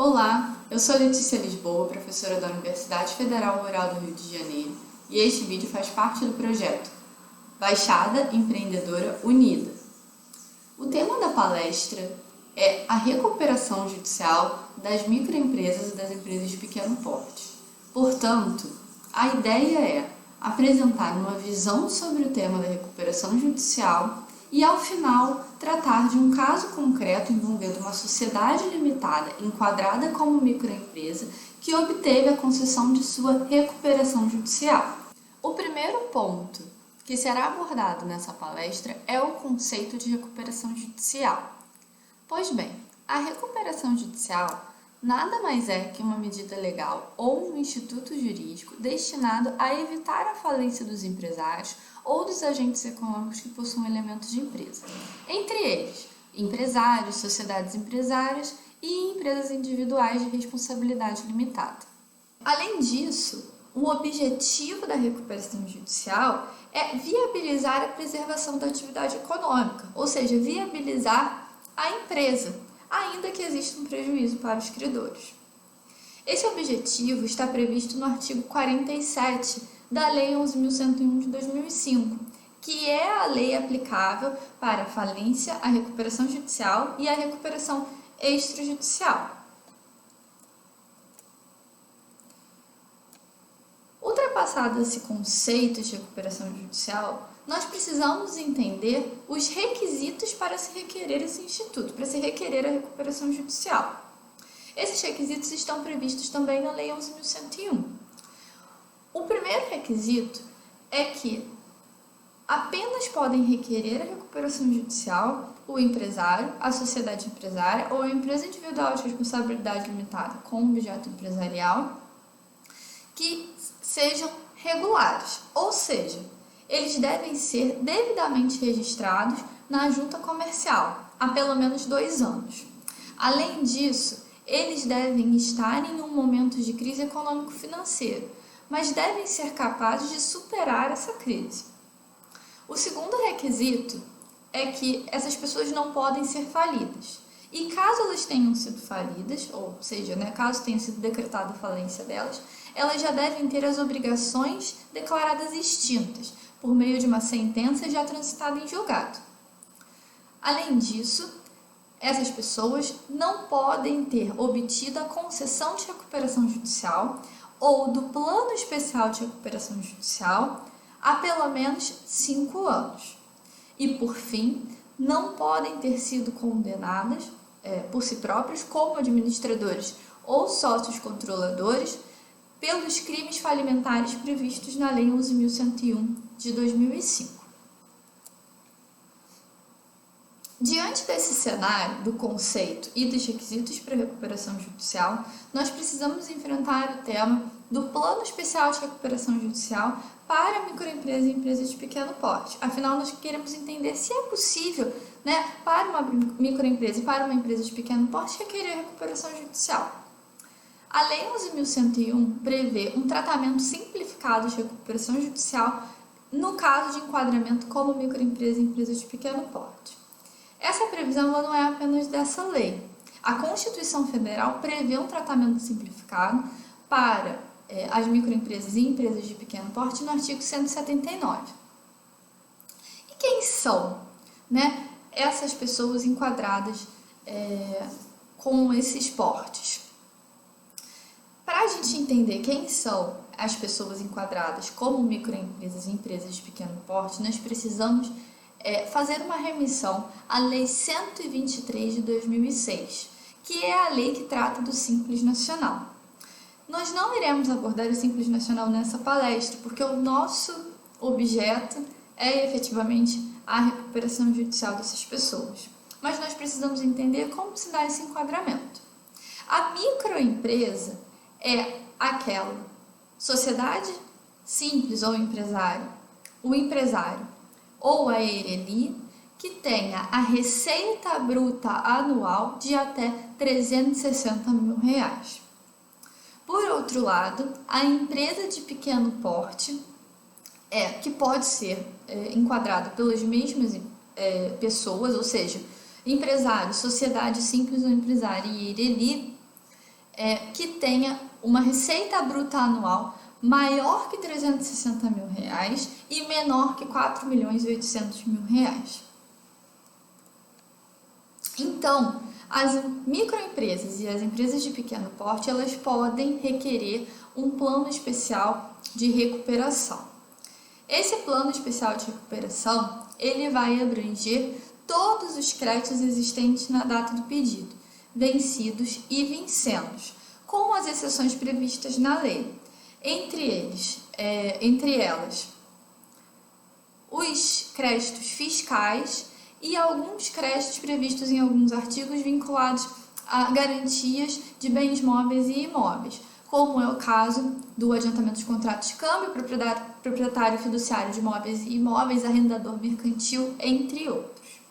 Olá, eu sou Letícia Lisboa, professora da Universidade Federal Rural do Rio de Janeiro, e este vídeo faz parte do projeto Baixada Empreendedora Unida. O tema da palestra é a recuperação judicial das microempresas e das empresas de pequeno porte. Portanto, a ideia é apresentar uma visão sobre o tema da recuperação judicial e, ao final, tratar de um caso concreto envolvendo uma sociedade limitada enquadrada como microempresa que obteve a concessão de sua recuperação judicial. O primeiro ponto que será abordado nessa palestra é o conceito de recuperação judicial. Pois bem, a recuperação judicial nada mais é que uma medida legal ou um instituto jurídico destinado a evitar a falência dos empresários ou dos agentes econômicos que possuem elementos de empresa. Entre eles, empresários, sociedades empresárias e empresas individuais de responsabilidade limitada. Além disso, o objetivo da recuperação judicial é viabilizar a preservação da atividade econômica, ou seja, viabilizar a empresa, ainda que exista um prejuízo para os credores. Esse objetivo está previsto no artigo 47 da Lei 11.101 de 2005, que é a lei aplicável para a falência, a recuperação judicial e a recuperação extrajudicial. Ultrapassado esse conceito de recuperação judicial, nós precisamos entender os requisitos para se requerer esse instituto, para se requerer a recuperação judicial. Esses requisitos estão previstos também na Lei 11.101. O primeiro requisito é que apenas podem requerer a recuperação judicial o empresário, a sociedade empresária ou a empresa individual de responsabilidade limitada com objeto empresarial que sejam regulares, ou seja, eles devem ser devidamente registrados na junta comercial há pelo menos 2 anos. Além disso, eles devem estar em um momento de crise econômico-financeira, mas devem ser capazes de superar essa crise. O segundo requisito é que essas pessoas não podem ser falidas. E caso elas tenham sido falidas, ou seja, caso tenha sido decretada a falência delas, elas já devem ter as obrigações declaradas extintas, por meio de uma sentença já transitada em julgado. Além disso, essas pessoas não podem ter obtido a concessão de recuperação judicial ou do plano especial de recuperação judicial há pelo menos 5 anos. E, por fim, não podem ter sido condenadas por si próprios como administradores ou sócios controladores pelos crimes falimentares previstos na Lei 11.101 de 2005. Diante desse cenário do conceito e dos requisitos para recuperação judicial, nós precisamos enfrentar o tema do Plano Especial de Recuperação Judicial para microempresas e empresas de pequeno porte. Afinal, nós queremos entender se é possível, para uma microempresa e para uma empresa de pequeno porte requerer recuperação judicial. A Lei 11.101 prevê um tratamento simplificado de recuperação judicial no caso de enquadramento como microempresa e empresa de pequeno porte. Essa previsão não é apenas dessa lei. A Constituição Federal prevê um tratamento simplificado para as microempresas e empresas de pequeno porte no artigo 179. E quem são, essas pessoas enquadradas com esses portes? Para a gente entender quem são as pessoas enquadradas como microempresas e empresas de pequeno porte, nós precisamos fazer uma remissão à Lei 123 de 2006, que é a lei que trata do Simples Nacional. Nós não iremos abordar o Simples Nacional nessa palestra, porque o nosso objeto é efetivamente a recuperação judicial dessas pessoas. Mas nós precisamos entender como se dá esse enquadramento. A microempresa é aquela sociedade simples ou empresário, o empresário ou a ERELI que tenha a receita bruta anual de até R$360 mil. Por outro lado, a empresa de pequeno porte que pode ser enquadrada pelas mesmas pessoas, ou seja, empresário, sociedade simples ou empresário e ERELI, que tenha uma receita bruta anual maior que R$360 mil e menor que R$4.800.000. Então, as microempresas e as empresas de pequeno porte, elas podem requerer um plano especial de recuperação. Esse plano especial de recuperação, ele vai abranger todos os créditos existentes na data do pedido, vencidos e vincendos, com as exceções previstas na lei. Entre elas, os créditos fiscais e alguns créditos previstos em alguns artigos vinculados a garantias de bens móveis e imóveis, como é o caso do adiantamento de contratos de câmbio, proprietário fiduciário de imóveis e imóveis, arrendador mercantil, entre outros.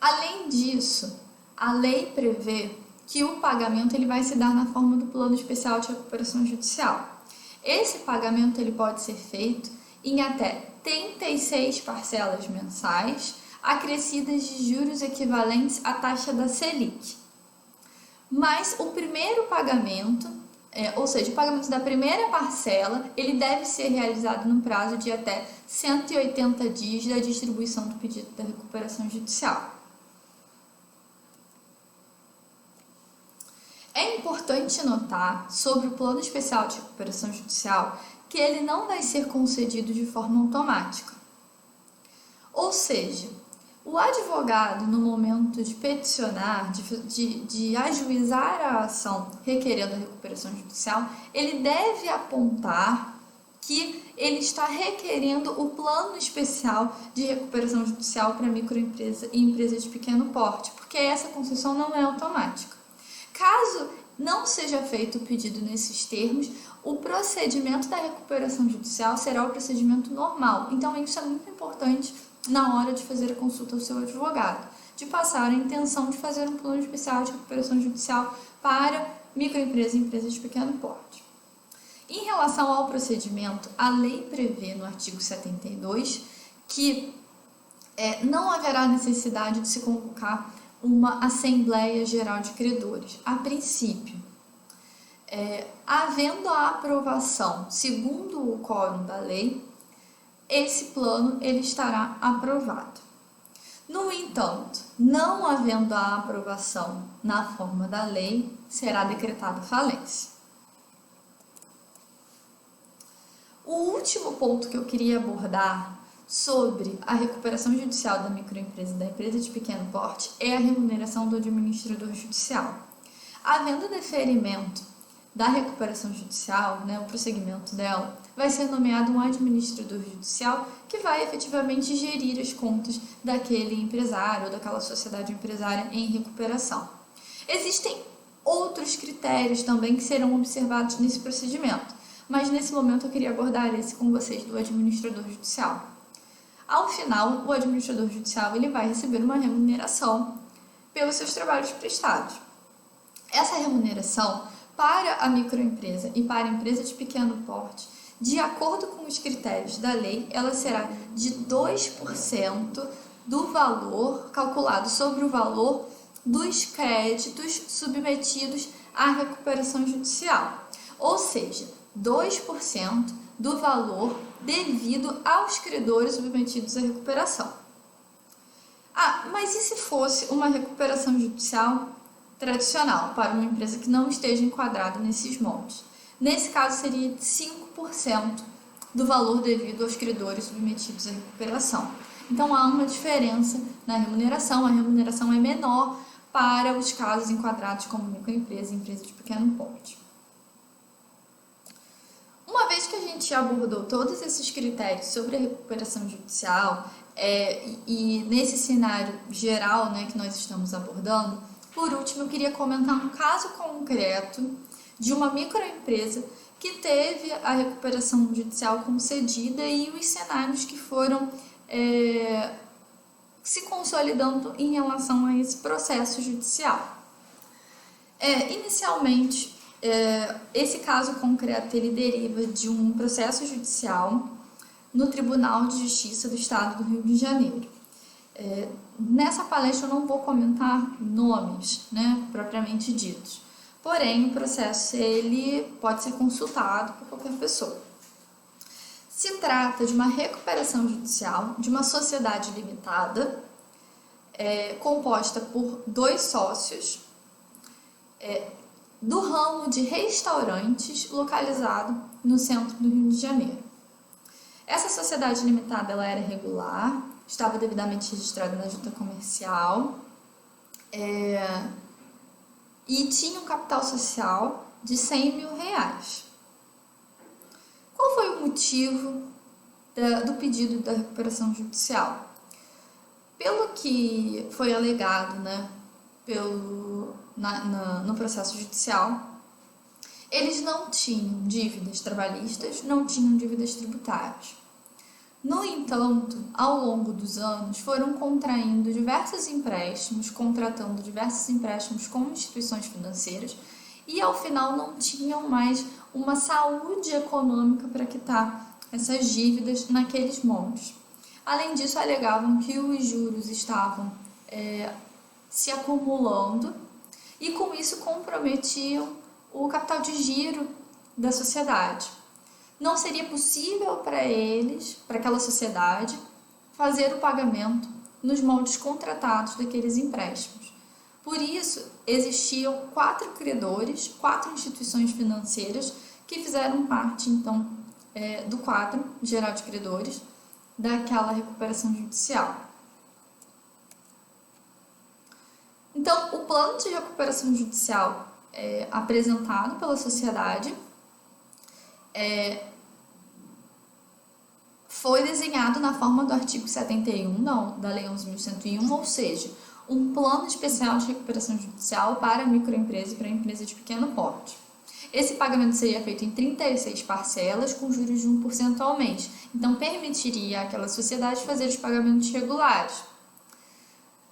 Além disso, a lei prevê que o pagamento ele vai se dar na forma do plano especial de recuperação judicial. Esse pagamento ele pode ser feito em até 36 parcelas mensais, acrescidas de juros equivalentes à taxa da Selic. Mas o primeiro pagamento, ou seja, o pagamento da primeira parcela, ele deve ser realizado no prazo de até 180 dias da distribuição do pedido da recuperação judicial. É importante notar sobre o plano especial de recuperação judicial que ele não vai ser concedido de forma automática. Ou seja, o advogado, no momento de peticionar, de ajuizar a ação requerendo a recuperação judicial, ele deve apontar que ele está requerendo o plano especial de recuperação judicial para microempresa e empresa de pequeno porte, porque essa concessão não é automática. Caso não seja feito o pedido nesses termos, o procedimento da recuperação judicial será o procedimento normal. Então, isso é muito importante na hora de fazer a consulta ao seu advogado, de passar a intenção de fazer um plano especial de recuperação judicial para microempresa e empresa de pequeno porte. Em relação ao procedimento, a lei prevê no artigo 72 que não haverá necessidade de se convocar uma Assembleia Geral de Credores. A princípio, havendo a aprovação segundo o quórum da lei, esse plano ele estará aprovado. No entanto, não havendo a aprovação na forma da lei, será decretada falência. O último ponto que eu queria abordar sobre a recuperação judicial da microempresa e da empresa de pequeno porte é a remuneração do administrador judicial. Havendo deferimento da recuperação judicial, o prosseguimento dela, vai ser nomeado um administrador judicial que vai efetivamente gerir as contas daquele empresário ou daquela sociedade empresária em recuperação. Existem outros critérios também que serão observados nesse procedimento, mas nesse momento eu queria abordar esse com vocês do administrador judicial. Ao final, o administrador judicial ele vai receber uma remuneração pelos seus trabalhos prestados. Essa remuneração para a microempresa e para a empresa de pequeno porte, de acordo com os critérios da lei, ela será de 2% do valor calculado sobre o valor dos créditos submetidos à recuperação judicial, ou seja, 2% do valor devido aos credores submetidos à recuperação. Mas e se fosse uma recuperação judicial tradicional para uma empresa que não esteja enquadrada nesses moldes? Nesse caso, seria de 5% do valor devido aos credores submetidos à recuperação. Então, há uma diferença na remuneração. A remuneração é menor para os casos enquadrados como microempresa e empresa de pequeno porte. Uma vez que a gente abordou todos esses critérios sobre a recuperação judicial e nesse cenário geral que nós estamos abordando, por último, eu queria comentar um caso concreto de uma microempresa que teve a recuperação judicial concedida e os cenários que foram se consolidando em relação a esse processo judicial. Inicialmente, esse caso concreto ele deriva de um processo judicial no Tribunal de Justiça do Estado do Rio de Janeiro. Nessa palestra eu não vou comentar nomes, propriamente ditos, porém o processo ele pode ser consultado por qualquer pessoa. Se trata de uma recuperação judicial de uma sociedade limitada, composta por 2 sócios, do ramo de restaurantes localizado no centro do Rio de Janeiro. Essa sociedade limitada ela era regular, estava devidamente registrada na junta comercial e tinha um capital social de R$100 mil. Qual foi o motivo do pedido da recuperação judicial? Pelo que foi alegado, no processo judicial, eles não tinham dívidas trabalhistas, não tinham dívidas tributárias. No entanto, ao longo dos anos, foram contraindo diversos empréstimos, contratando diversos empréstimos com instituições financeiras e, ao final, não tinham mais uma saúde econômica para quitar essas dívidas naqueles moldes. Além disso, alegavam que os juros estavam se acumulando e, com isso, comprometiam o capital de giro da sociedade. Não seria possível para eles, para aquela sociedade, fazer o pagamento nos moldes contratados daqueles empréstimos. Por isso, existiam 4 credores, 4 instituições financeiras que fizeram parte, então, do quadro geral de credores daquela recuperação judicial. Então, o plano de recuperação judicial apresentado pela sociedade foi desenhado na forma do artigo 71 da Lei 11.101, ou seja, um plano especial de recuperação judicial para a microempresa e para a empresa de pequeno porte. Esse pagamento seria feito em 36 parcelas com juros de 1% ao mês, então permitiria àquela sociedade fazer os pagamentos regulares.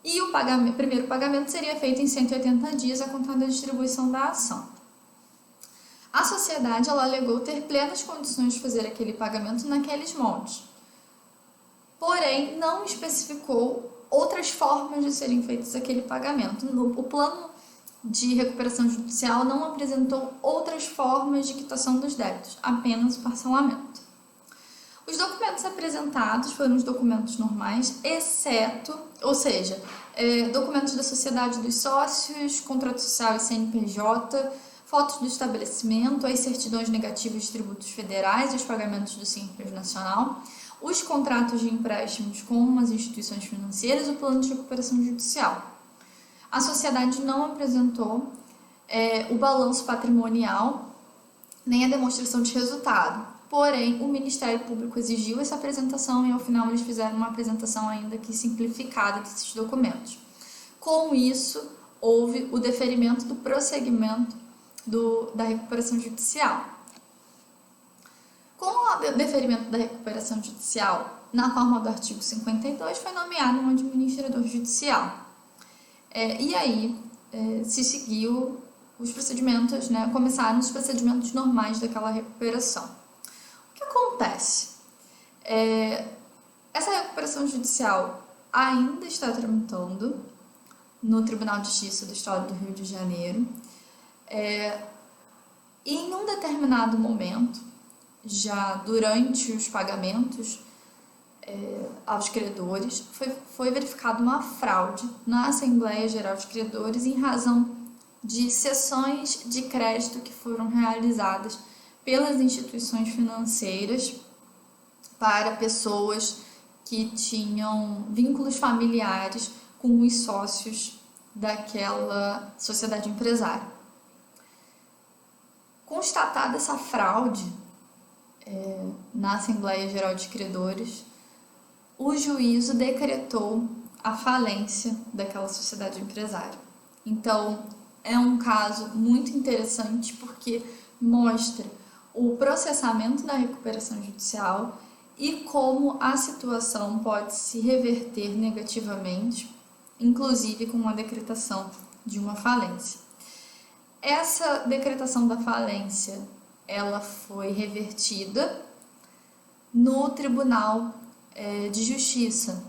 E o primeiro pagamento seria feito em 180 dias a contar da distribuição da ação. A sociedade ela alegou ter plenas condições de fazer aquele pagamento naqueles moldes, porém não especificou outras formas de serem feitos aquele pagamento. O plano de recuperação judicial não apresentou outras formas de quitação dos débitos, apenas o parcelamento. Os documentos apresentados foram os documentos normais, exceto, ou seja, documentos da sociedade dos sócios, contrato social e CNPJ, fotos do estabelecimento, as certidões negativas de tributos federais e os pagamentos do Simples Nacional, os contratos de empréstimos com as instituições financeiras e o plano de recuperação judicial. A sociedade não apresentou o balanço patrimonial nem a demonstração de resultado, porém o Ministério Público exigiu essa apresentação e ao final eles fizeram uma apresentação ainda que simplificada desses documentos. Com isso, houve o deferimento do prosseguimento da recuperação judicial. Com o deferimento da recuperação judicial, na forma do artigo 52, foi nomeado um administrador judicial. E aí se seguiu os procedimentos, começaram os procedimentos normais daquela recuperação. O que acontece? Essa recuperação judicial ainda está tramitando no Tribunal de Justiça do Estado do Rio de Janeiro. E em um determinado momento, já durante os pagamentos aos credores, foi verificada uma fraude na Assembleia Geral de Credores em razão de cessões de crédito que foram realizadas pelas instituições financeiras para pessoas que tinham vínculos familiares com os sócios daquela sociedade empresária. Constatada essa fraude na Assembleia Geral de Credores, o juízo decretou a falência daquela sociedade empresária. Então, é um caso muito interessante porque mostra o processamento da recuperação judicial e como a situação pode se reverter negativamente, inclusive com a decretação de uma falência. Essa decretação da falência, ela foi revertida no Tribunal de Justiça,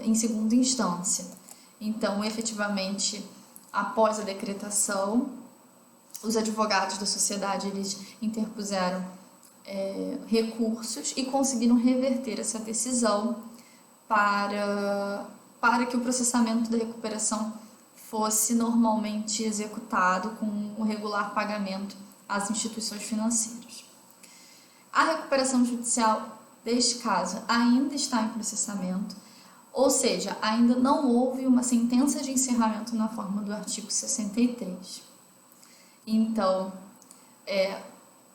em segunda instância. Então, efetivamente, após a decretação, os advogados da sociedade eles interpuseram recursos e conseguiram reverter essa decisão para que o processamento da recuperação fosse normalmente executado com o regular pagamento às instituições financeiras. A recuperação judicial deste caso ainda está em processamento, ou seja, ainda não houve uma sentença de encerramento na forma do artigo 63. Então,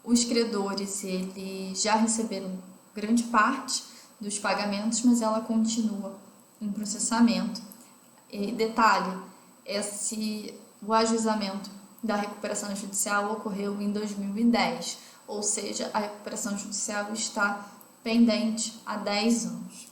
os credores eles já receberam grande parte dos pagamentos, mas ela continua em processamento. E detalhe, o ajuizamento da recuperação judicial ocorreu em 2010, ou seja, a recuperação judicial está pendente há 10 anos.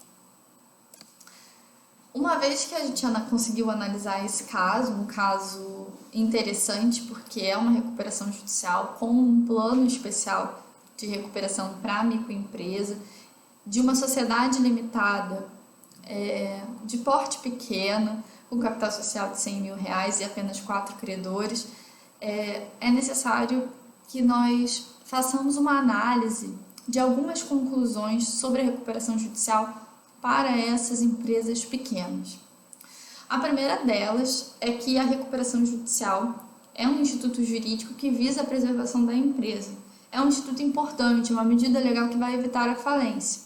Uma vez que a gente conseguiu analisar esse caso, um caso interessante porque é uma recuperação judicial com um plano especial de recuperação para a microempresa, de uma sociedade limitada, de porte pequeno, com capital social de R$100 mil e apenas 4 credores, é necessário que nós façamos uma análise de algumas conclusões sobre a recuperação judicial para essas empresas pequenas. A primeira delas é que a recuperação judicial é um instituto jurídico que visa a preservação da empresa. É um instituto importante, uma medida legal que vai evitar a falência.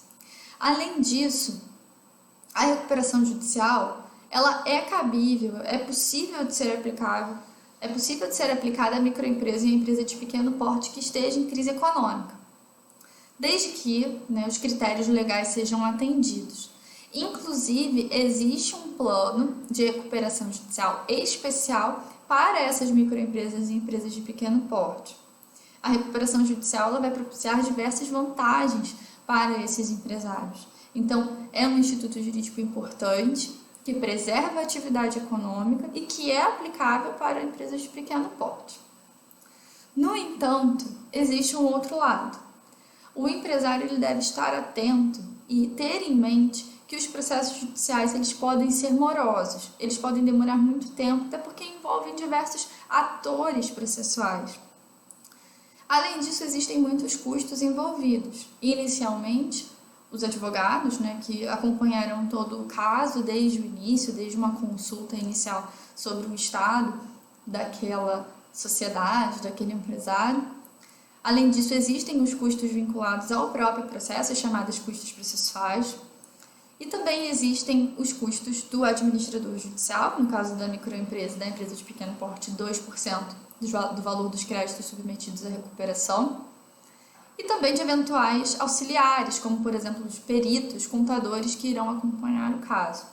Além disso, a recuperação judicial ela é cabível, é possível de ser aplicada à microempresa e à empresa de pequeno porte que esteja em crise econômica, desde que os critérios legais sejam atendidos. Inclusive, existe um plano de recuperação judicial especial para essas microempresas e empresas de pequeno porte. A recuperação judicial ela vai propiciar diversas vantagens para esses empresários. Então, é um instituto jurídico importante, que preserva a atividade econômica e que é aplicável para empresas de pequeno porte. No entanto, existe um outro lado. O empresário ele deve estar atento e ter em mente que os processos judiciais eles podem ser morosos, eles podem demorar muito tempo, até porque envolvem diversos atores processuais. Além disso, existem muitos custos envolvidos. Inicialmente, os advogados, que acompanharam todo o caso desde o início, desde uma consulta inicial sobre o estado daquela sociedade, daquele empresário. Além disso, existem os custos vinculados ao próprio processo, chamados custos processuais. E também existem os custos do administrador judicial, no caso da microempresa, da empresa de pequeno porte, 2% do valor dos créditos submetidos à recuperação. E também de eventuais auxiliares, como por exemplo os peritos, contadores que irão acompanhar o caso.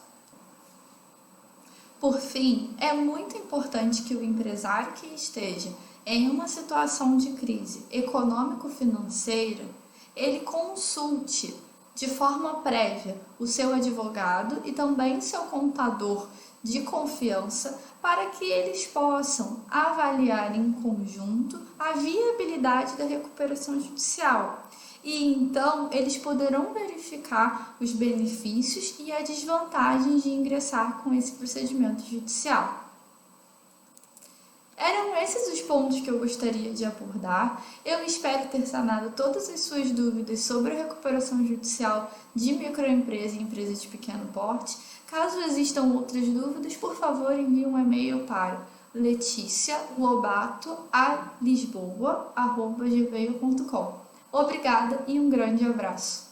Por fim, é muito importante que o empresário que esteja em uma situação de crise econômico-financeira, ele consulte de forma prévia o seu advogado e também seu contador de confiança para que eles possam avaliar em conjunto a viabilidade da recuperação judicial. E então eles poderão verificar os benefícios e as desvantagens de ingressar com esse procedimento judicial. Eram esses os pontos que eu gostaria de abordar. Eu espero ter sanado todas as suas dúvidas sobre a recuperação judicial de microempresa e empresa de pequeno porte. Caso existam outras dúvidas, por favor, envie um e-mail para leticialobato@lisboa@gmail.com. Obrigada e um grande abraço.